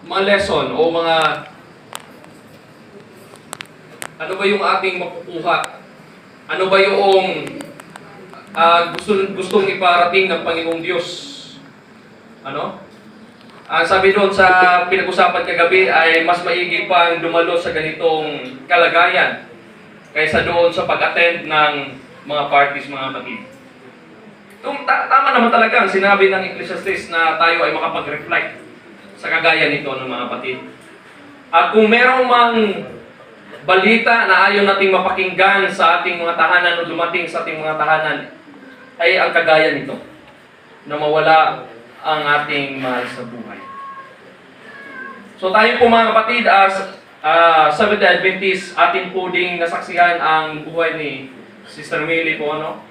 mga lesson o mga ano ba yung ating makukuha? Ano ba yung gustong iparating ng Panginoong Diyos? Ano? Sabi doon sa pinag-usapan kagabi ay mas maigi pang dumalo sa ganitong kalagayan kaysa doon sa pag-attend ng mga parties, mga kapatid. Tama naman talaga ang sinabi ng Ecclesiastes na tayo ay makapag-reflect sa kagaya nito ng mga kapatid. At kung merong mang balita na ayaw nating mapakinggan sa ating mga tahanan o dumating sa ating mga tahanan, ay ang kagaya nito, na mawala ang ating mahal sa buhay. So tayo po mga kapatid, as Seventh-day Adventist, atin po ding nasaksihan ang buhay ni Sister Millie po, ano?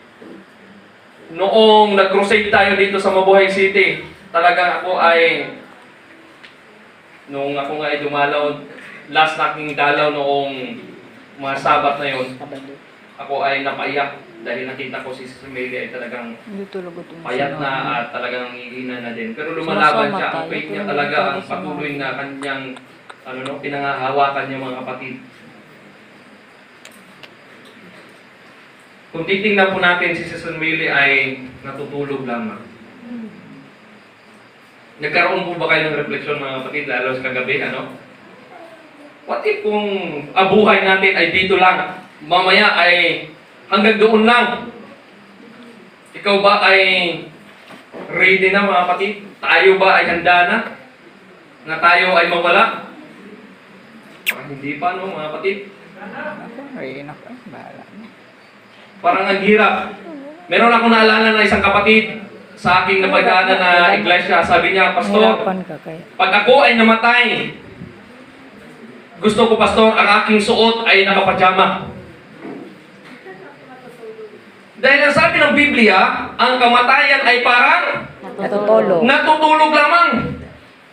Noong nag-crusade tayo dito sa Mabuhay City, talagang ako ay, nung ako nga ay dumalaw, last na aking dalaw noong mga Sabat na yon, ako ay napaiyak dahil nakita ko si Sister Millie ay talagang payat na at talagang hihina na din. Pero lumalaban siya, ang faith niya talaga, ang patuloy na kanyang pinangahawakan niya mga kapatid. Kung titingnan po natin si Sister Millie ay natutulog lamang. Nagkaroon po ba kayo ng refleksyon mga kapatid, lalo sa kagabi, ano? What if kung buhay natin ay dito lang, mamaya ay hanggang doon lang? Ikaw ba ay ready na mga kapatid? Tayo ba ay handa na? Na tayo ay mawala? Hindi pa, no mga kapatid? Parang ang hirap. Meron akong naalala na isang kapatid sa aking napagdaanan na iglesia. Sabi niya, Pastor, pag ako ay namatay, gusto ko, Pastor, ang aking suot ay nakapajama. Dahil ang sabi ng Biblia, ang kamatayan ay parang natutulog lamang.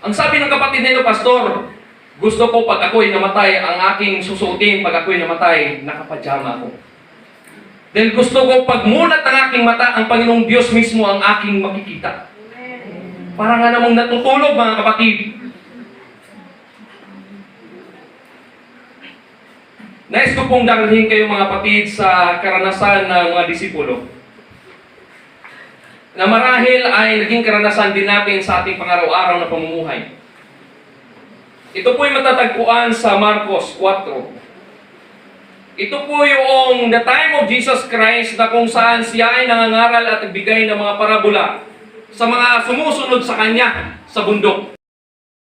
Ang sabi ng kapatid nito, Pastor, gusto ko pag ako ay namatay, ang aking susuotin pag ako ay namatay, nakapajama ko. Dahil gusto ko pagmulat ng aking mata, ang Panginoong Diyos mismo ang aking makikita. Para nga namang natutulog mga kapatid. Nais ko pong dalhin kayo mga kapatid sa karanasan ng mga disipulo. Na marahil ay naging karanasan din natin sa ating pangaraw-araw na pamumuhay. Ito po ay matatagpuan sa Marcos 4. Ito po yung the time of Jesus Christ na kung saan siya ay nangangaral at nagbigay ng mga parabola sa mga sumusunod sa Kanya sa bundok.